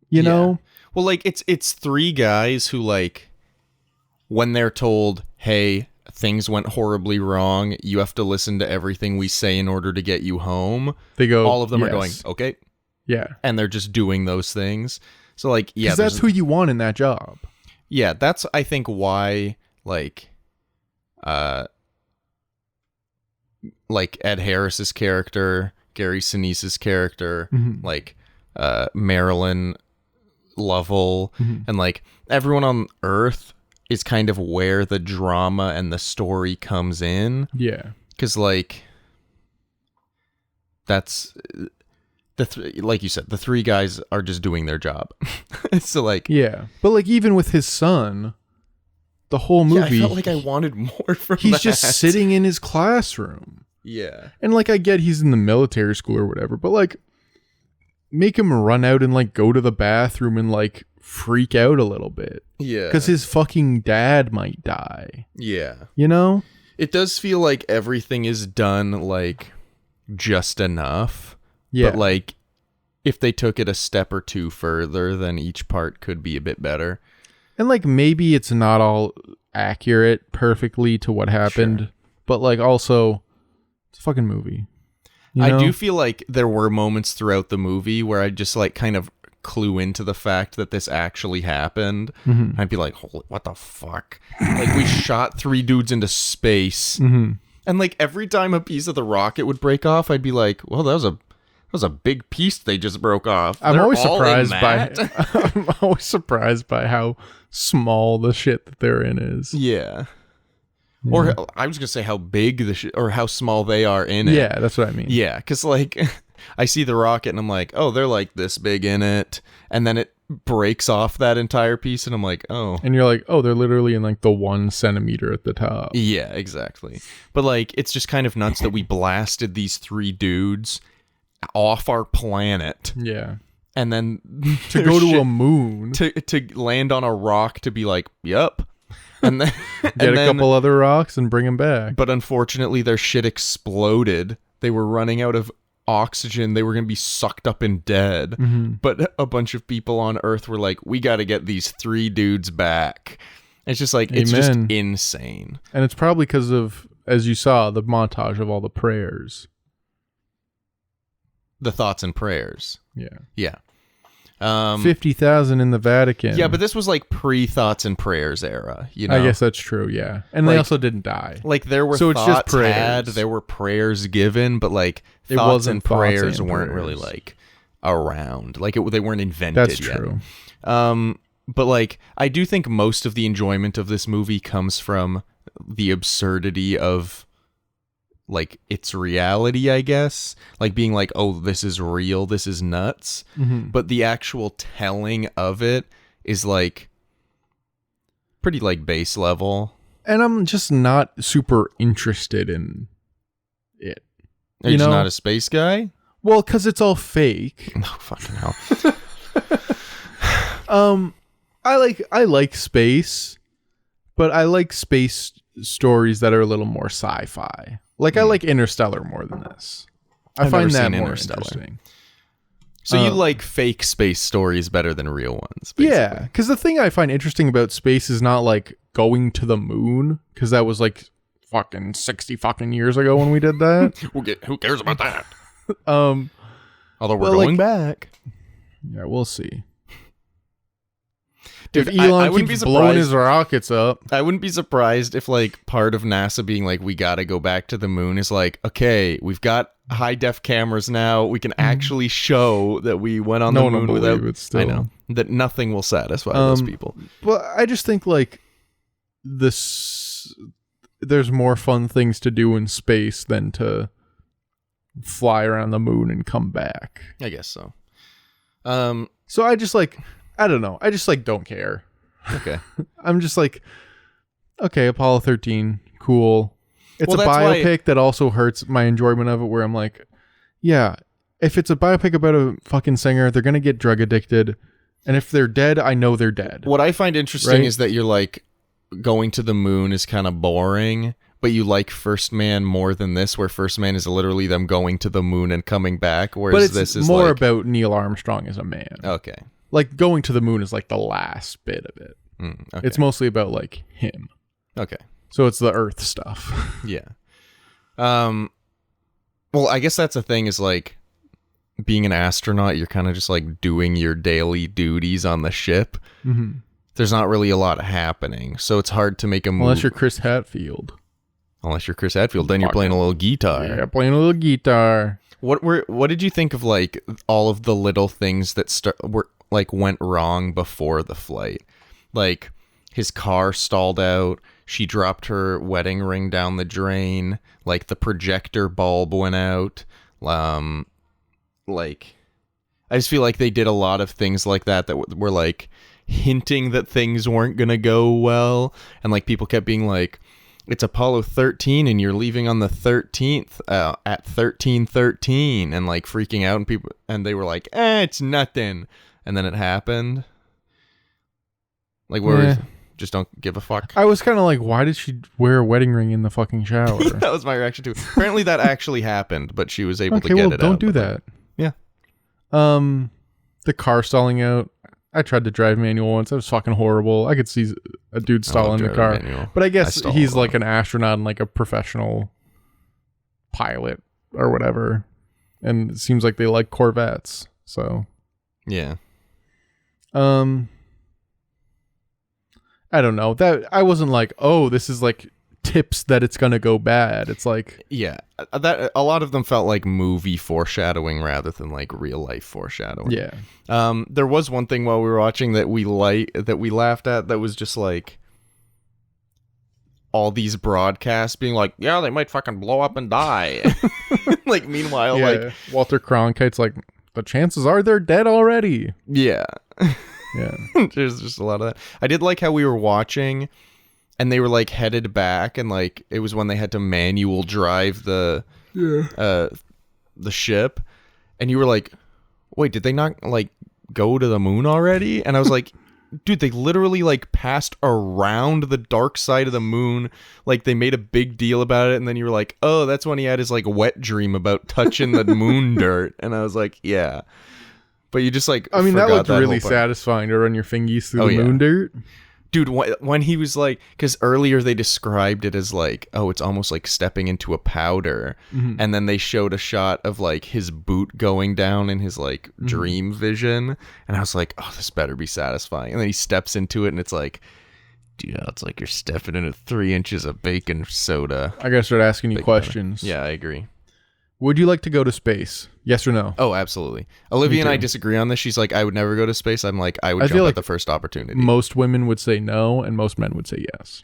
you know? Well, like it's three guys who like when they're told, "Hey, things went horribly wrong. You have to listen to everything we say in order to get you home." They go, all of them are yes. going, "Okay." Yeah. And they're just doing those things. So like, yeah, because that's who you want in that job. Yeah, that's I think why like Ed Harris's character, Gary Sinise's character, like Marilyn Lovell, and like everyone on Earth is kind of where the drama and the story comes in. Yeah. Because like that's like you said, the three guys are just doing their job. So like, yeah, but like even with his son, the whole movie, I felt like I wanted more from he's that. just sitting in his classroom. Yeah. And like I get he's in the military school or whatever, but like make him run out and like go to the bathroom and like freak out a little bit. Yeah. Because his fucking dad might die. Yeah. You know? It does feel like everything is done like just enough. Yeah. But like if they took it a step or two further, then each part could be a bit better. And like maybe it's not all accurate perfectly to what happened, Sure. but like also it's a fucking movie. You know? I do feel like there were moments throughout the movie where I just like kind of clue into the fact that this actually happened. I'd be like, holy, what the fuck? Like we shot three dudes into space, and like every time a piece of the rocket would break off, I'd be like, well, that was a big piece they just broke off. I'm They're always all surprised in by that? I'm always surprised by how small the shit that they're in is. Yeah. Or I was gonna say how big or how small they are in it. Yeah, that's what I mean. Yeah, because like I see the rocket and I'm like, oh, they're like this big in it, and then it breaks off that entire piece, and I'm like, oh. And you're like, oh, they're literally in like the 1 centimeter at the top. Yeah, exactly. But like, it's just kind of nuts that we blasted these three dudes off our planet. Yeah. And then To go to a moon. to land on a rock to be like, yep. And then Get a couple other rocks and bring them back. But unfortunately, their shit exploded. They were running out of oxygen. They were going to be sucked up and dead. But a bunch of people on Earth were like, we got to get these three dudes back. It's just like, it's just insane. And it's probably because of, as you saw, the montage of all the prayers. The thoughts and prayers. Yeah. Yeah. 50,000 in the Vatican. Yeah, but this was like pre-thoughts and prayers era, you know? I guess that's true, yeah. And they Like- also didn't die. Like there were So it's thoughts just prayers. had, there were prayers given, but like It thoughts wasn't and thoughts prayers and weren't really prayers. like around. Like they weren't invented That's yet. true. But like I do think most of the enjoyment of this movie comes from the absurdity of like its reality, I guess. Like being like, oh, this is real, this is nuts. But the actual telling of it is like pretty like base level. And I'm just not super interested in it. Are you just not a space guy? Well, because it's all fake. Oh, fucking hell. I like space, but I like space stories that are a little more sci-fi. Like I like Interstellar more than this. I I've find never that seen more Interstellar. interesting. So you like fake space stories better than real ones, basically. Yeah, because the thing I find interesting about space is not like going to the moon, because that was like fucking 60 fucking years ago when we did that. Who cares about that? Although we're going back. Yeah, we'll see. Dude, if Elon wouldn't keeps be blowing his rockets up. I wouldn't be surprised if like part of NASA being like, we gotta go back to the moon is like, okay, we've got high def cameras now. We can actually show that we went on the moon without. It still. I know that nothing will satisfy those people. Well, I just think like this. There's more fun things to do in space than to fly around the moon and come back. I guess so. So I just like, I don't know. I just like don't care. Okay. I'm just like, okay, Apollo 13, cool. It's a biopic that also hurts my enjoyment of it, where I'm like, yeah, if it's a biopic about a fucking singer, they're going to get drug addicted. And if they're dead, I know they're dead. What I find interesting is that you're like, going to the moon is kind of boring, but you like First Man more than this, where First Man is literally them going to the moon and coming back, whereas this is more like, about Neil Armstrong as a man. Okay. Like going to the moon is like the last bit of it. Okay. It's mostly about like him. Okay. So it's the Earth stuff. Yeah. Well, I guess that's the thing is like being an astronaut, you're kind of just like doing your daily duties on the ship. Mm-hmm. There's not really a lot happening, so it's hard to make a move. Unless you're Chris Hadfield. Then you're playing a little guitar. Yeah, playing a little guitar. What did you think of like all of the little things that went wrong before the flight? Like his car stalled out, she dropped her wedding ring down the drain, like the projector bulb went out. Like I just feel like they did a lot of things like that were like hinting that things weren't gonna go well, and like people kept being like, it's Apollo 13 and you're leaving on the 13th at 13:13, and like freaking out, and they were like, it's nothing, and then it happened. Like just don't give a fuck. I was kind of like, why did she wear a wedding ring in the fucking shower? That was my reaction too. Apparently that actually happened, but she was able to get it don't out. do that. Yeah. The car stalling out. I tried to drive manual once. It was fucking horrible. I could see a dude stalling the car. Manual. But I guess he's like an astronaut and like a professional pilot or whatever. And it seems like they like Corvettes. So yeah. I don't know. That I wasn't like, oh, this is like tips that it's gonna go bad. It's like, yeah, that a lot of them felt like movie foreshadowing rather than like real life foreshadowing. Yeah. There was one thing while we were watching that we laughed at, that was just like all these broadcasts being like, yeah, they might fucking blow up and die. Like meanwhile, like Walter Cronkite's like, the chances are they're dead already. Yeah. Yeah. There's just a lot of that. I did like how we were watching and they were like headed back, and like it was when they had to manual drive the ship, and you were like, wait, did they not like go to the moon already? And I was like, dude, they literally like passed around the dark side of the moon. Like they made a big deal about it, and then you were like, oh, that's when he had his like wet dream about touching the moon dirt. And I was like, yeah. But you just like, I mean, that looked really satisfying to run your fingies through the moon dirt. Dude, when he was like, because earlier they described it as like, oh, it's almost like stepping into a powder. Mm-hmm. And then they showed a shot of like his boot going down in his like dream vision. And I was like, oh, this better be satisfying. And then he steps into it and it's like, dude, it's like you're stepping into 3 inches of baking soda. I gotta start asking you questions. Yeah, I agree. Would you like to go to space? Yes or no? Oh, absolutely. Olivia and I disagree on this. She's like, I would never go to space. I'm like, I would jump at the first opportunity. Most women would say no, and most men would say yes.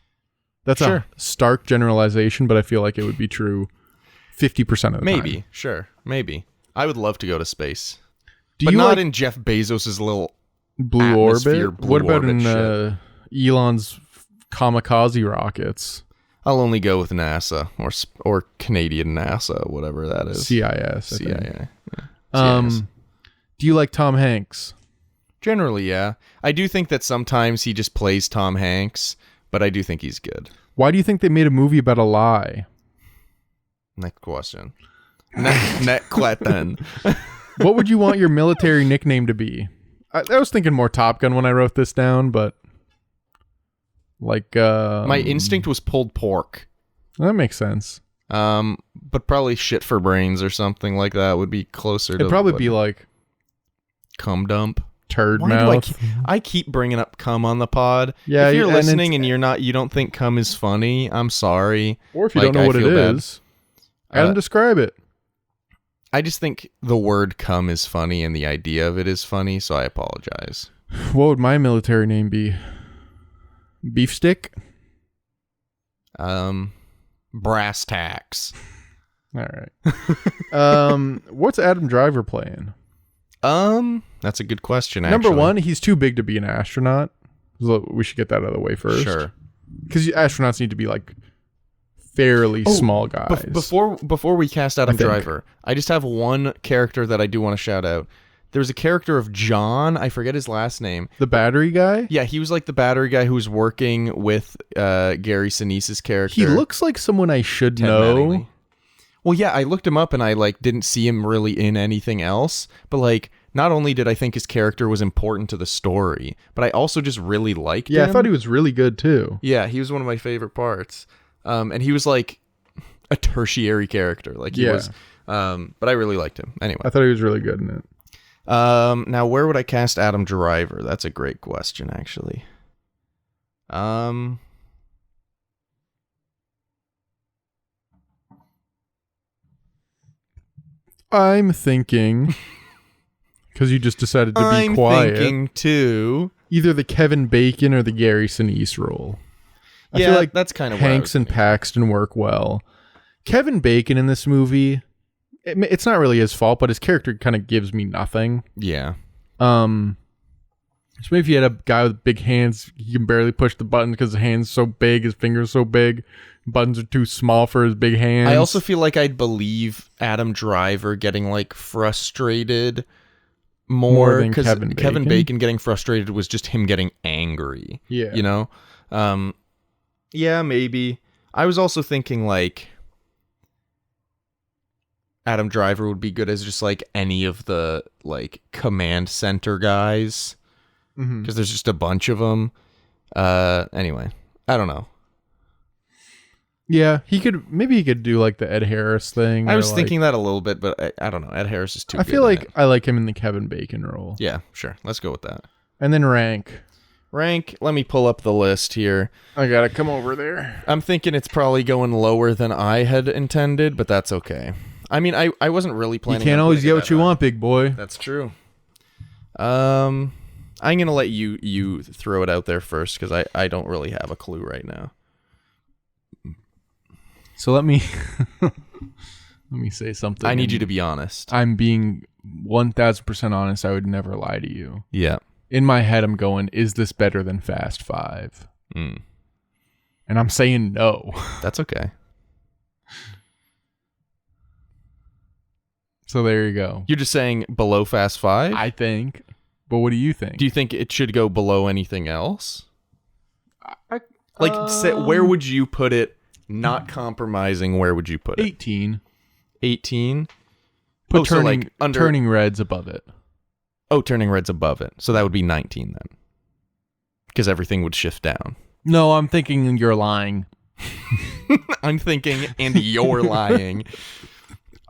That's a stark generalization, but I feel like it would be true 50% of the time. Maybe. Sure. Maybe. I would love to go to space. But not in Jeff Bezos' little blue orbit? What about in Elon's kamikaze rockets? I'll only go with NASA or Canadian NASA, whatever that is. CIS. CIA. Yeah. Do you like Tom Hanks? Generally, yeah. I do think that sometimes he just plays Tom Hanks, but I do think he's good. Why do you think they made a movie about a lie? Next question. Next question. What would you want your military nickname to be? I was thinking more Top Gun when I wrote this down, but like My instinct was pulled pork. That makes sense. But probably shit for brains or something like that would be closer. It'd probably be like cum dump. Turd Why mouth. I keep bringing up cum on the pod. Yeah, if you're and listening and you don't think cum is funny, I'm sorry. Or if you don't know what it is, Adam, describe it. I just think the word cum is funny and the idea of it is funny, so I apologize. What would my military name be? Beef stick? Brass tacks. All right. What's Adam Driver playing? That's a good question, actually. Number one, he's too big to be an astronaut. So we should get that out of the way first. Sure. Because astronauts need to be like fairly small guys. Before we cast Adam Driver, I just have one character that I do want to shout out. There's a character of John. I forget his last name. The battery guy? Yeah, he was like the battery guy who was working with Gary Sinise's character. He looks like someone I should know. Mattingly. Well, yeah, I looked him up and I didn't see him really in anything else. But not only did I think his character was important to the story, but I also just really liked him. Yeah, I thought he was really good too. Yeah, he was one of my favorite parts. And he was like a tertiary character. He was. But I really liked him. Anyway. I thought he was really good in it. Now where would I cast Adam Driver? That's a great question, actually. I'm thinking, because you just decided to be quiet. I'm thinking too. Either the Kevin Bacon or the Gary Sinise role. I feel like that's kind of Hanks and Paxton work well. Kevin Bacon in this movie, it's not really his fault, but his character kind of gives me nothing. Yeah. Especially if you had a guy with big hands, he can barely push the button because his hand's so big, his fingers so big. Buttons are too small for his big hands. I also feel like I'd believe Adam Driver getting frustrated more than Kevin Bacon getting frustrated was just him getting angry. Yeah. You know? Yeah, maybe. I was also thinking Adam Driver would be good as just any of the command center guys. Because there's just a bunch of them. Anyway, I don't know. Yeah, maybe he could do the Ed Harris thing. I was thinking that a little bit, but I don't know. Ed Harris is too good. I feel like I like him in the Kevin Bacon role. Yeah, sure. Let's go with that. And then rank, let me pull up the list here. I gotta come over there. I'm thinking it's probably going lower than I had intended, but that's okay. I mean, I wasn't really planning. You can't always get what you want, big boy. That's true. I'm gonna let you throw it out there first because I don't really have a clue right now. So let me say something. I need you to be honest. I'm being 1,000% honest. I would never lie to you. Yeah. In my head, I'm going, is this better than Fast 5? And I'm saying no. That's okay. So there you go. You're just saying below Fast 5? I think. But what do you think? Do you think it should go below anything else? Where would you put it? Not compromising, where would you put it? 18. 18? Put Turning Red's above it. Oh, Turning Red's above it. So that would be 19 then. Because everything would shift down. No, I'm thinking you're lying. I'm thinking, and you're lying.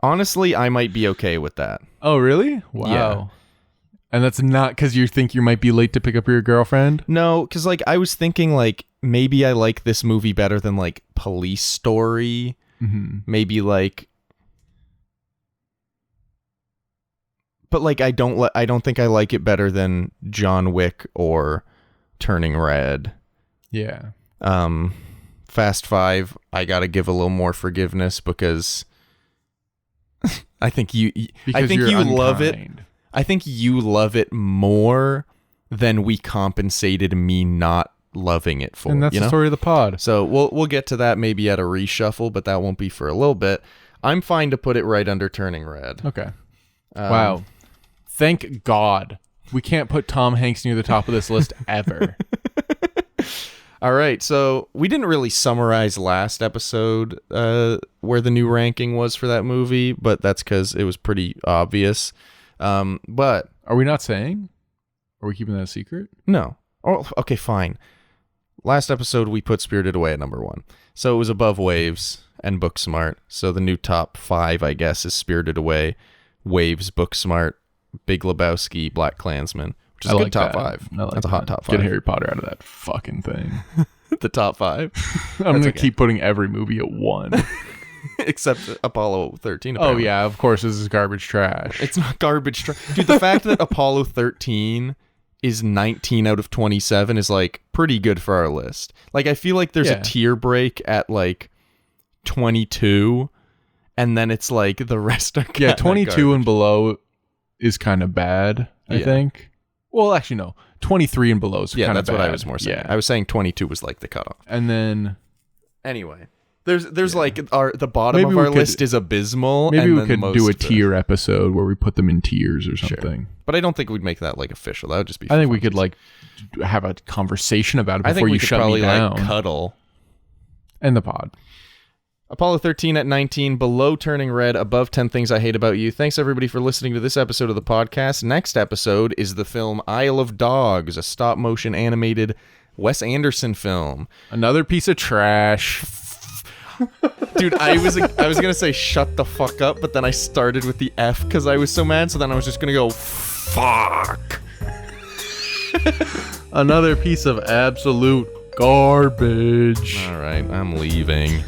Honestly, I might be okay with that. Oh, really? Wow. Yeah. And that's not because you think you might be late to pick up your girlfriend? No, because I was thinking maybe I like this movie better than Police Story. Mm-hmm. Maybe but I don't think I like it better than John Wick or Turning Red. Yeah. Fast 5, I gotta give a little more forgiveness because I think you love it. I think you love it more than we compensated me not loving it for. And that's the story of the pod. So we'll get to that maybe at a reshuffle, but that won't be for a little bit. I'm fine to put it right under Turning Red. Okay. Wow. Thank God. We can't put Tom Hanks near the top of this list ever. All right. So we didn't really summarize last episode where the new ranking was for that movie, but that's because it was pretty obvious. But Are we not saying? Are we keeping that a secret? no. Oh, okay, fine. Last episode, we put Spirited Away at number 1. So it was above Waves and Booksmart. So the new top 5, I guess, is Spirited Away, Waves, Booksmart, Big Lebowski, Black Klansman, which is a good top 5. That's a hot top 5. Get Harry Potter out of that fucking thing. The top 5. I'm going to keep putting every movie at 1. Except Apollo 13. Oh, apparently. yeah, of course, this is garbage trash. It's not garbage trash. Dude, the fact that Apollo 13 is 19 out of 27 is, like, pretty good for our list. Like, I feel like there's a tier break at, like, 22, and then it's, like, the rest are yeah, 22 and below is kind of bad, I think. Well, actually, no. 23 and below is kind of bad. Yeah, that's what I was more saying. I was saying 22 was, like, the cutoff. And then... Anyway... There's like the bottom of our list is abysmal. Maybe we could do a tier episode where we put them in tiers or something. Sure. But I don't think we'd make that like official. That would just be. I think we could like have a conversation about it before you shut me down. Like cuddle. And the pod. Apollo 13 at 19, below Turning Red, above 10 Things I Hate About You. Thanks everybody for listening to this episode of the podcast. Next episode is the film Isle of Dogs, a stop motion animated Wes Anderson film. Another piece of trash. Dude, I was gonna say shut the fuck up, but then I started with the F because I was so mad, so then I was just gonna go fuck. Another piece of absolute garbage. All right, I'm leaving.